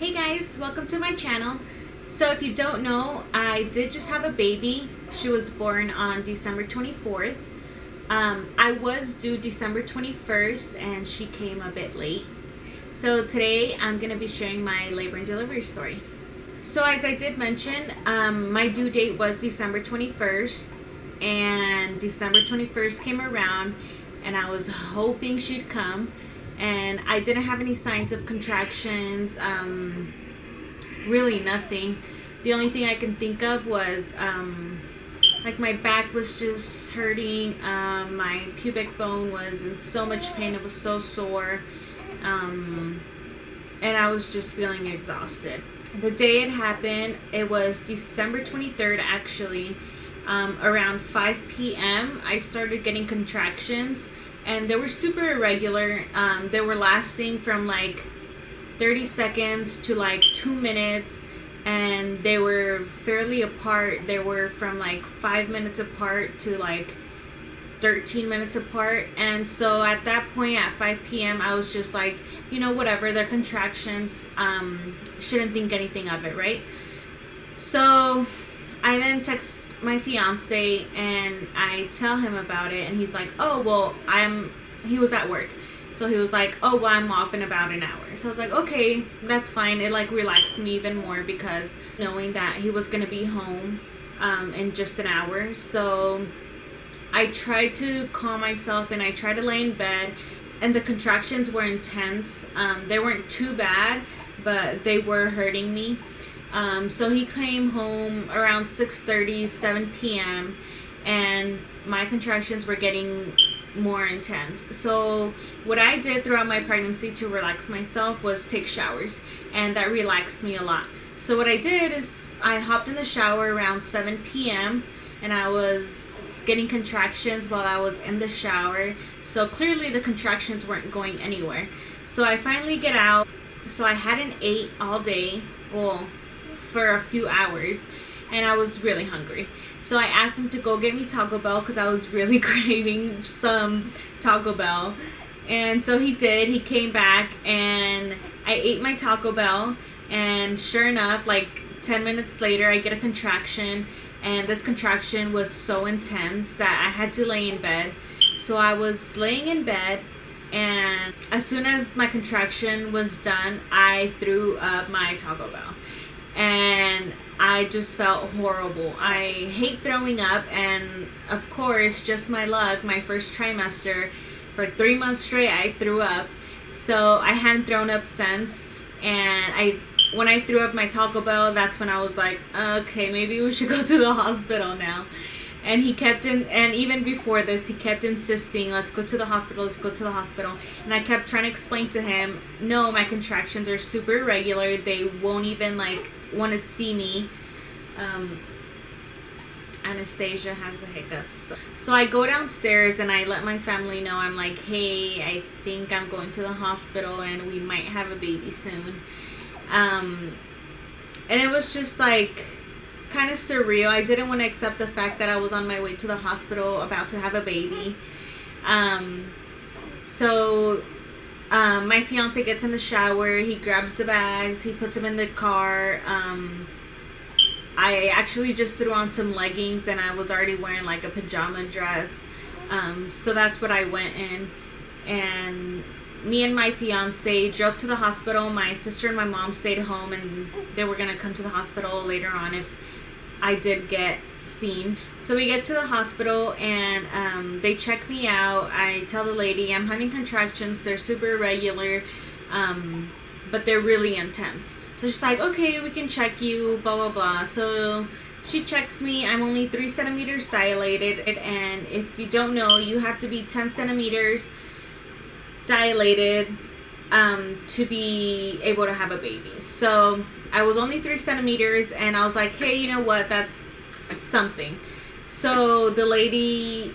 Hey guys, welcome to my channel. So if you don't know, I did just have a baby. She was born on December 24th. I was due December 21st and she came a bit late. So today I'm going to be sharing my labor and delivery story. So as I did mention, my due date was December 21st, and December 21st came around and I was hoping she'd come, and I didn't have any signs of contractions, really nothing. The only thing I can think of was like my back was just hurting, my pubic bone was in so much pain, it was so sore, and I was just feeling exhausted. The day it happened, it was December 23rd actually. Around 5 p.m. I started getting contractions, and they were super irregular. They were lasting from like 30 seconds to like 2 minutes, and they were fairly apart. They were from like 5 minutes apart to like 13 minutes apart. And so at that point at 5 p.m. I was just like, you know, whatever, they're contractions, shouldn't think anything of it, right? So I then text my fiance and I tell him about it, and he's like, oh, well, he was at work. So he was like, oh, well, I'm off in about an hour. So I was like, okay, that's fine. It like relaxed me even more, because knowing that he was going to be home in just an hour. So I tried to calm myself and I tried to lay in bed, and the contractions were intense. They weren't too bad, but they were hurting me. So he came home around 6:30, 7 p.m. and my contractions were getting more intense. So what I did throughout my pregnancy to relax myself was take showers, and that relaxed me a lot. So what I did is I hopped in the shower around 7 p.m. and I was getting contractions while I was in the shower. So clearly the contractions weren't going anywhere. So I finally get out. So I hadn't ate all day. Well, for a few hours, and I was really hungry. So I asked him to go get me Taco Bell because I was really craving some Taco Bell. And so he did. He came back and I ate my Taco Bell, and sure enough, like 10 minutes later, I get a contraction, and this contraction was so intense that I had to lay in bed. So I was laying in bed, and as soon as my contraction was done, I threw up my Taco Bell. And I just felt horrible. I hate throwing up, and of course, just my luck, my first trimester, for 3 months straight I threw up. So I hadn't thrown up since, and when I threw up my Taco Bell, that's when I was like, okay, maybe we should go to the hospital now. And and even before this, he kept insisting, let's go to the hospital, let's go to the hospital. And I kept trying to explain to him, no, my contractions are super irregular. They won't even like want to see me. Anastasia has the hiccups. So I go downstairs and I let my family know. I'm like, hey, I think I'm going to the hospital and we might have a baby soon. And it was just like kind of surreal. I didn't want to accept the fact that I was on my way to the hospital about to have a baby. So my fiance gets in the shower, he grabs the bags, he puts them in the car. I actually just threw on some leggings and I was already wearing like a pajama dress. So that's what I went in, and me and my fiance drove to the hospital. My sister and my mom stayed home, and they were gonna come to the hospital later on if I did get seen. So we get to the hospital, and they check me out. I tell the lady I'm having contractions. They're super irregular, but they're really intense. So she's like, okay, we can check you, blah, blah, blah. So she checks me. I'm only 3 centimeters dilated, and if you don't know, you have to be 10 centimeters dilated to be able to have a baby. So I was only 3 centimeters, and I was like, hey, you know what, that's something. So the lady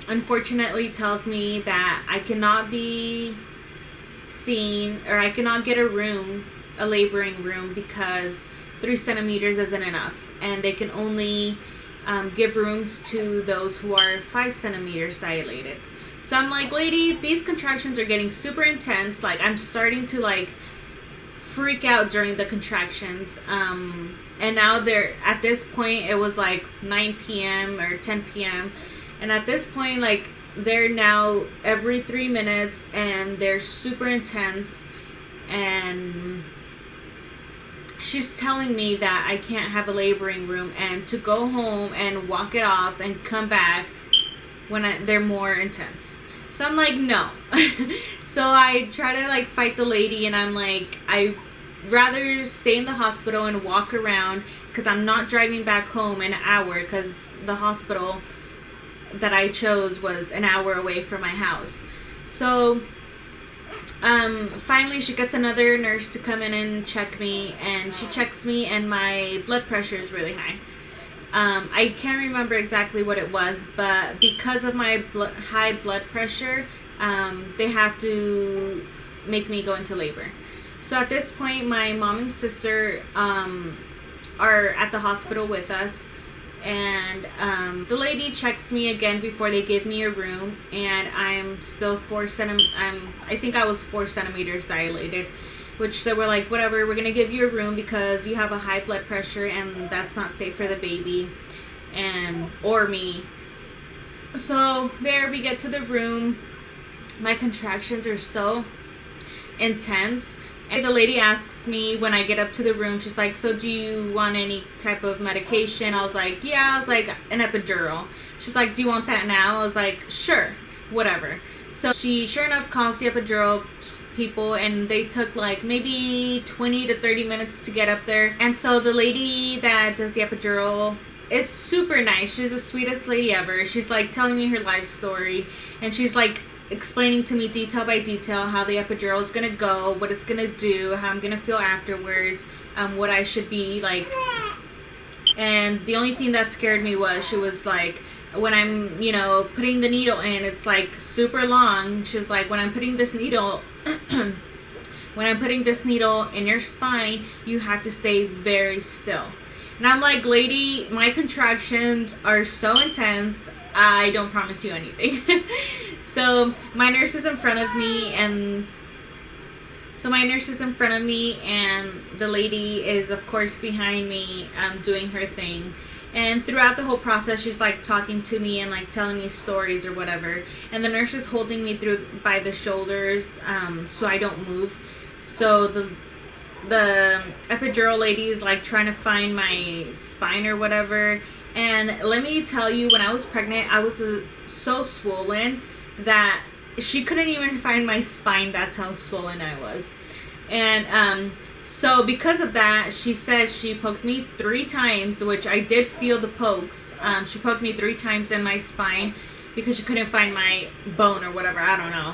unfortunately tells me that I cannot be seen, or I cannot get a laboring room, because 3 centimeters isn't enough, and they can only give rooms to those who are 5 centimeters dilated. So I'm like, lady, these contractions are getting super intense. Like, I'm starting to like freak out during the contractions. And now they're, at this point, it was like 9 p.m. or 10 p.m. And at this point, like, they're now every 3 minutes, and they're super intense. And she's telling me that I can't have a laboring room and to go home and walk it off and come back when they're more intense. So I'm like, no. So I try to like fight the lady, and I'm like, I rather stay in the hospital and walk around, because I'm not driving back home in an hour, because the hospital that I chose was an hour away from my house. So finally she gets another nurse to come in and check me, and she checks me, and my blood pressure is really high. I can't remember exactly what it was, but because of my high blood pressure, they have to make me go into labor. So at this point, my mom and sister are at the hospital with us, and the lady checks me again before they give me a room, and I'm still I think I was 4 centimeters dilated, which they were like, whatever, we're gonna give you a room because you have a high blood pressure, and that's not safe for the baby or me. So there we get to the room. My contractions are so intense, and the lady asks me when I get up to the room, she's like, so do you want any type of medication? I was like, yeah. I was like, an epidural. She's like, do you want that now? I was like, sure, whatever. So she sure enough calls the epidural people, and they took like maybe 20 to 30 minutes to get up there. And so the lady that does the epidural is super nice. She's the sweetest lady ever. She's like telling me her life story, and she's like explaining to me detail by detail how the epidural is gonna go, what it's gonna do, how I'm gonna feel afterwards, what I should be like. And the only thing that scared me was she was like, when I'm, putting the needle in, it's like super long. She's like, when I'm putting this needle in your spine, you have to stay very still. And I'm like, lady, my contractions are so intense, I don't promise you anything. So my nurse is in front of me, and the lady is of course behind me, doing her thing. And throughout the whole process, she's like talking to me and like telling me stories or whatever. And the nurse is holding me by the shoulders, so I don't move. So the epidural lady is like trying to find my spine or whatever. And let me tell you, when I was pregnant, I was so swollen that she couldn't even find my spine. That's how swollen I was. And so because of that, she said she poked me 3 times, which I did feel the pokes. She poked me 3 times in my spine because she couldn't find my bone or whatever. I don't know.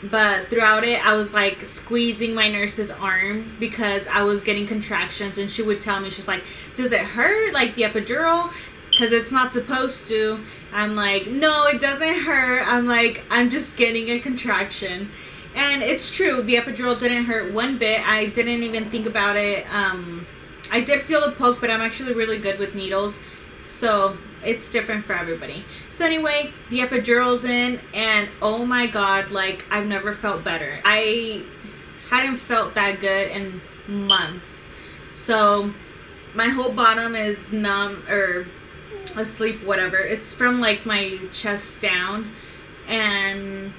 But throughout it, I was like squeezing my nurse's arm because I was getting contractions, and she would tell me, she's like, does it hurt, like the epidural? Because it's not supposed to. I'm like, no, it doesn't hurt. I'm like, I'm just getting a contraction. And it's true, the epidural didn't hurt one bit. I didn't even think about it. I did feel a poke, but I'm actually really good with needles, so it's different for everybody. So anyway, the epidural's in, and oh my god, like, I've never felt better. I hadn't felt that good in months. So my whole bottom is numb or asleep, whatever. It's from like my chest down, and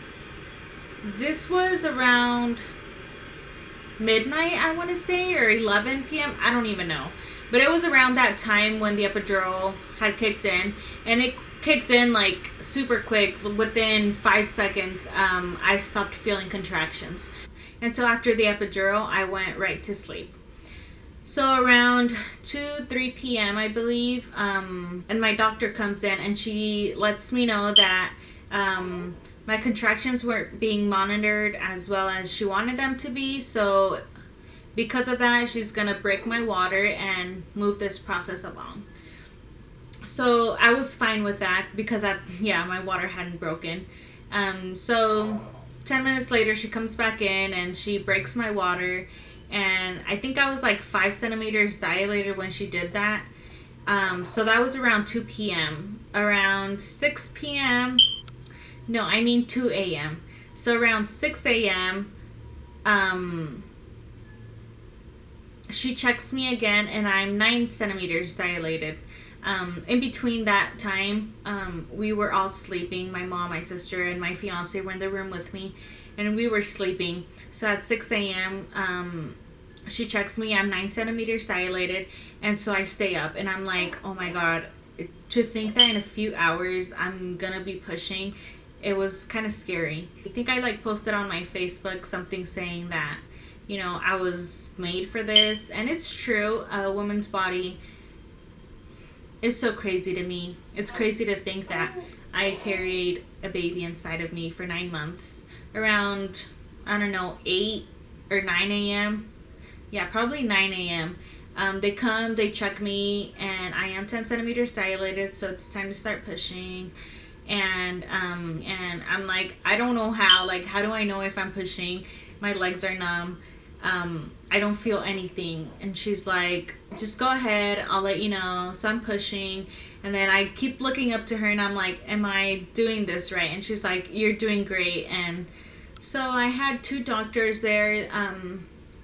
this was around midnight, I want to say, or 11 p.m. I don't even know. But it was around that time when the epidural had kicked in. And it kicked in like super quick. Within 5 seconds, I stopped feeling contractions. And so after the epidural, I went right to sleep. So around 3 p.m., I believe, and my doctor comes in, and she lets me know that my contractions weren't being monitored as well as she wanted them to be. So because of that, she's gonna break my water and move this process along. So I was fine with that because my water hadn't broken. So 10 minutes later, she comes back in and she breaks my water, and I think I was like 5 centimeters dilated when she did that. So that was around 2 p.m. Around 6 p.m. No, I mean 2 a.m. So around 6 a.m., um, she checks me again, and I'm 9 centimeters dilated. In between that time, we were all sleeping. My mom, my sister, and my fiance were in the room with me, and we were sleeping. So at 6 a.m., she checks me. I'm 9 centimeters dilated, and so I stay up, and I'm like, oh my god, to think that in a few hours I'm gonna be pushing. It was kind of scary. I think I like posted on my Facebook something saying that, I was made for this, and it's true. A woman's body is so crazy to me. It's crazy to think that I carried a baby inside of me for 9 months, around, I don't know, 8 or 9 a.m. Yeah, probably 9 a.m. They come, they check me, and I am 10 centimeters dilated, so it's time to start pushing. And I'm like, I don't know how. Like, how do I know if I'm pushing? My legs are numb. I don't feel anything. And she's like, just go ahead, I'll let you know. So I'm pushing, and then I keep looking up to her, and I'm like, am I doing this right? And she's like, you're doing great. And so I had 2 doctors there.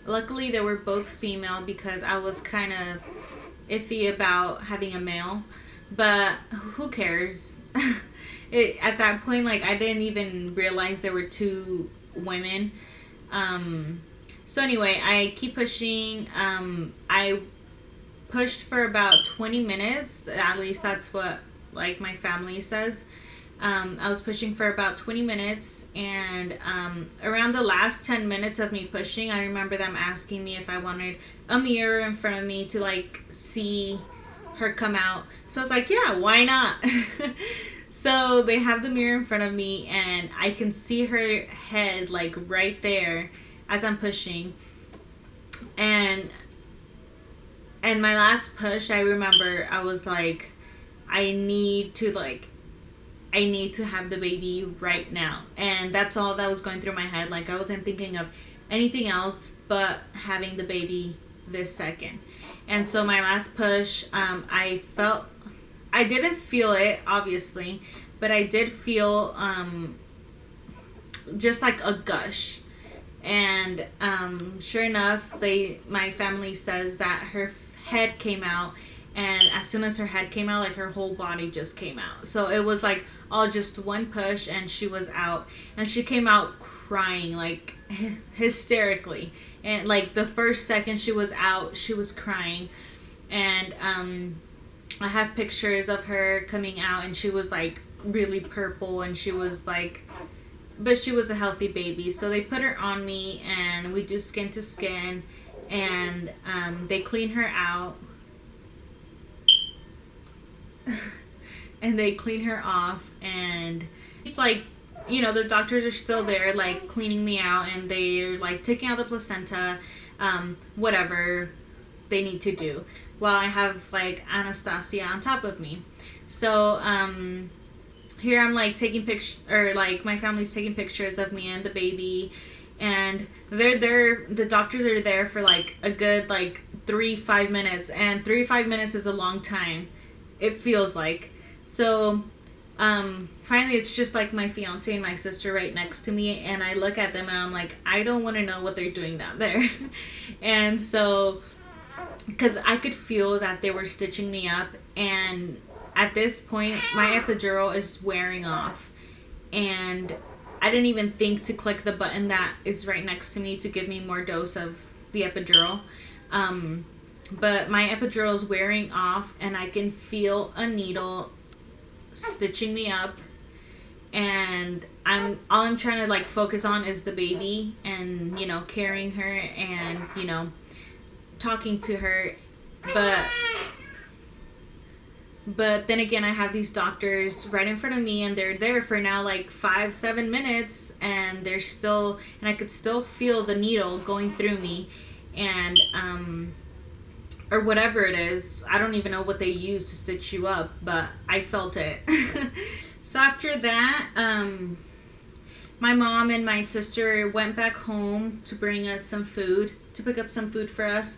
Luckily they were both female, because I was kind of iffy about having a male, but who cares? At that point, like, I didn't even realize there were 2 women. So anyway, I keep pushing. I pushed for about 20 minutes. At least that's what, like, my family says. I was pushing for about 20 minutes, and around the last 10 minutes of me pushing, I remember them asking me if I wanted a mirror in front of me to, like, see her come out. So I was like, yeah, why not? So they have the mirror in front of me, and I can see her head, like, right there as I'm pushing. And my last push, I remember I was like, I need to have the baby right now. And that's all that was going through my head. Like, I wasn't thinking of anything else but having the baby this second. And so my last push, I didn't feel it, obviously, but I did feel just like a gush. And sure enough, my family says that her head came out, and as soon as her head came out, like, her whole body just came out. So it was like all just one push, and she was out. And she came out crying, like, hysterically. And like the first second she was out, she was crying. And I have pictures of her coming out, and she was like really purple, and she was like, but she was a healthy baby. So they put her on me, and we do skin to skin, and they clean her out. And they clean her off, and like, the doctors are still there, like, cleaning me out, and they're like taking out the placenta, whatever they need to do, while I have like Anastasia on top of me. So here I'm like taking pictures, or like my family's taking pictures of me and the baby, and they're there. The doctors are there for like a good like 3-5 minutes, and 3-5 minutes is a long time, it feels like. So finally it's just like my fiance and my sister right next to me, and I look at them and I'm like, I don't want to know what they're doing down there. And so, because I could feel that they were stitching me up, and at this point my epidural is wearing off, and I didn't even think to click the button that is right next to me to give me more dose of the epidural. But my epidural is wearing off, and I can feel a needle stitching me up, and all I'm trying to like focus on is the baby, and carrying her, and talking to her. But then again, I have these doctors right in front of me, and they're there for now like 5-7 minutes, and they're still, and I could still feel the needle going through me, and or whatever it is. I don't even know what they use to stitch you up, but I felt it. So after that, my mom and my sister went back home to bring us some food, to pick up some food for us,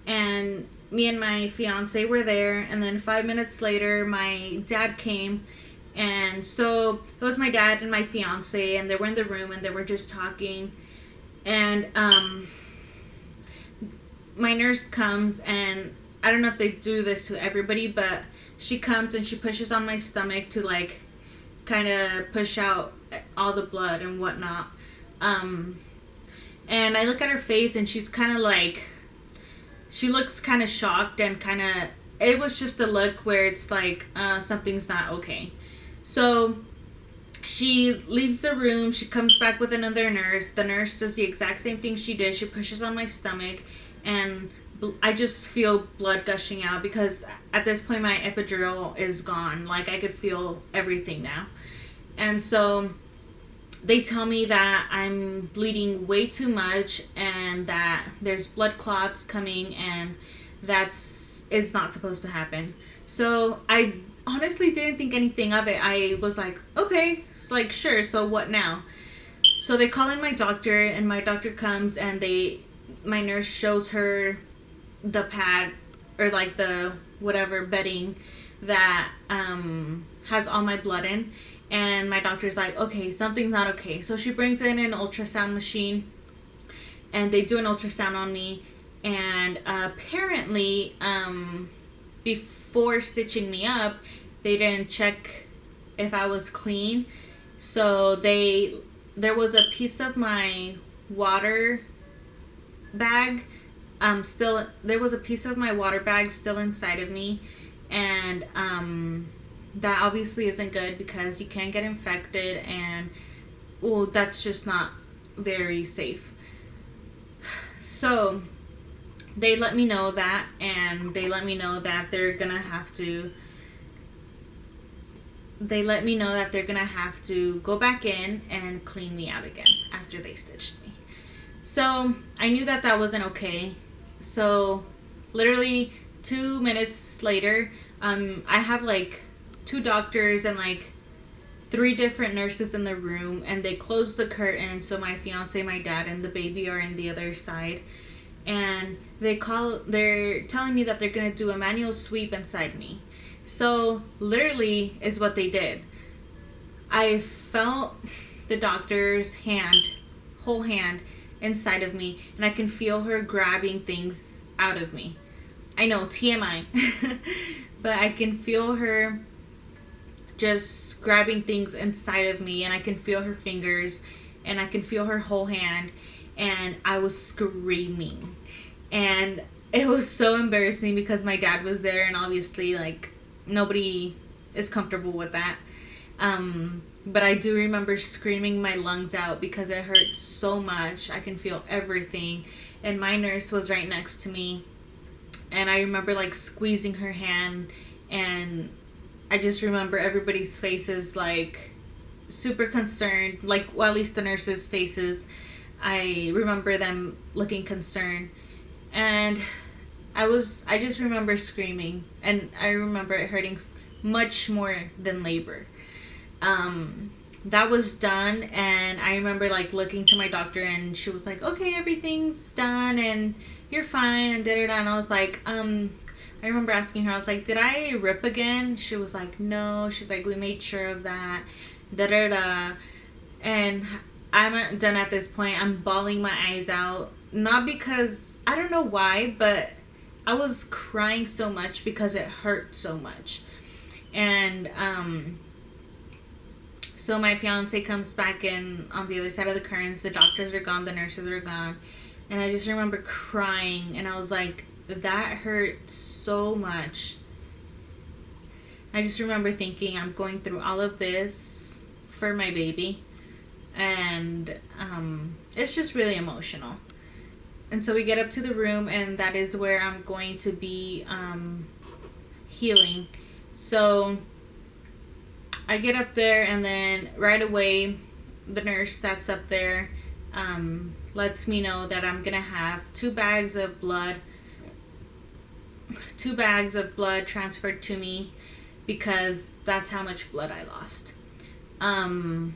and me and my fiance were there. And then 5 minutes later, my dad came, and so it was my dad and my fiance, and they were in the room, and they were just talking. And my nurse comes, and I don't know if they do this to everybody, but she comes and she pushes on my stomach to like kind of push out all the blood and whatnot. And I look at her face, and she's kind of like, she looks kind of shocked, and kind of, it was just a look where it's like something's not okay. So she leaves the room. She comes back with another nurse. The nurse does the exact same thing she did. She pushes on my stomach, and I just feel blood gushing out, because at this point my epidural is gone. Like, I could feel everything now. And so they tell me that I'm bleeding way too much, and that there's blood clots coming, and is not supposed to happen. So I honestly didn't think anything of it. I was like, okay, like, sure, so what now? So they call in my doctor, and my doctor comes, and my nurse shows her the pad, or like the whatever bedding that has all my blood in. And my doctor's like, okay, something's not okay. So she brings in an ultrasound machine, and they do an ultrasound on me. And apparently, before stitching me up, they didn't check if I was clean. So there was a piece of my water bag there was a piece of my water bag still inside of me. And that obviously isn't good, because you can get infected, and well, that's just not very safe. So they let me know that, and they let me know that they're gonna have to go back in and clean me out again after they stitched me. So I knew that wasn't okay. So literally 2 minutes later, I have like 2 doctors and like 3 different nurses in the room, and they close the curtain, so my fiance, my dad, and the baby are in the other side. And they're telling me that they're gonna do a manual sweep inside me. So literally is what they did. I felt the doctor's whole hand inside of me, and I can feel her grabbing things out of me. I know, TMI. But I can feel her just grabbing things inside of me, and I can feel her fingers, and I can feel her whole hand, and I was screaming. And it was so embarrassing, because my dad was there, and obviously, like, nobody is comfortable with that. But I do remember screaming my lungs out, because it hurt so much. I can feel everything. And my nurse was right next to me, and I remember like squeezing her hand, and I just remember everybody's faces like super concerned, like, well, at least the nurses' faces. I remember them looking concerned, and I just remember screaming, and I remember it hurting much more than labor. That was done, and I remember like looking to my doctor, and she was like, okay, everything's done and you're fine, and da-da-da. And I was like, I remember asking her, I was like, did I rip again? She was like, no. She's like, we made sure of that, da-da-da. And I'm done at this point. I'm bawling my eyes out, not because, I don't know why, but I was crying so much because it hurt so much. And so my fiance comes back in on the other side of the curtains. The doctors are gone, the nurses are gone, and I just remember crying, and I was like, that hurt so much. I just remember thinking, I'm going through all of this for my baby, and it's just really emotional. And so we get up to the room, and that is where I'm going to be healing. So I get up there, and then right away the nurse that's up there lets me know that I'm gonna have 2 bags of blood transferred to me, because that's how much blood I lost. And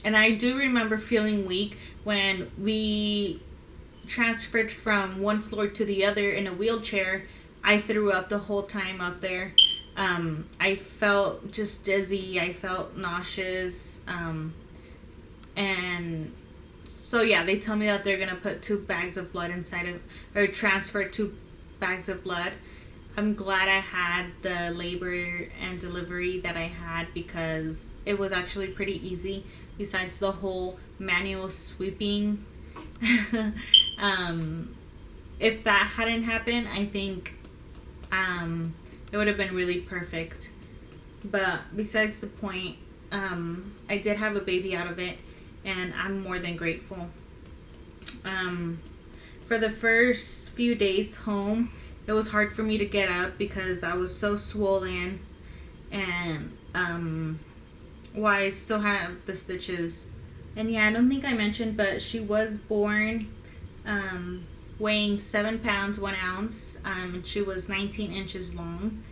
I do remember feeling weak when we transferred from one floor to the other in a wheelchair. I threw up the whole time up there. I felt just dizzy. I felt nauseous. And So yeah, they tell me that they're gonna put 2 bags of blood inside of, or transfer 2 bags of blood. I'm glad I had the labor and delivery that I had, because it was actually pretty easy, besides the whole manual sweeping. If that hadn't happened, I think it would have been really perfect. But besides the point, I did have a baby out of it, and I'm more than grateful. For the first few days home, it was hard for me to get up because I was so swollen, and why I still have the stitches. And yeah, I don't think I mentioned, but she was born weighing 7 pounds 1 ounce. She was 19 inches long.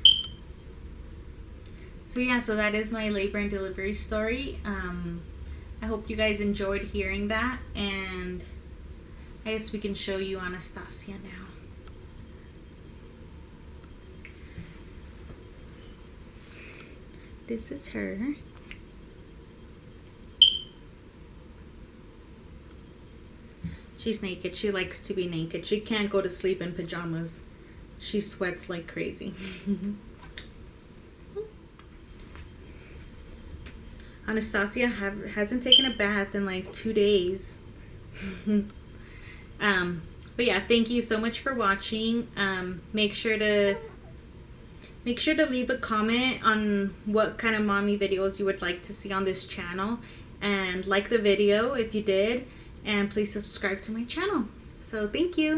So yeah, so that is my labor and delivery story. I hope you guys enjoyed hearing that, and I guess we can show you Anastasia now. This is her. She's naked. She likes to be naked. She can't go to sleep in pajamas. She sweats like crazy. Anastasia hasn't taken a bath in like 2 days. But yeah, thank you so much for watching. Make sure to leave a comment on what kind of mommy videos you would like to see on this channel, and like the video if you did, and please subscribe to my channel. So thank you.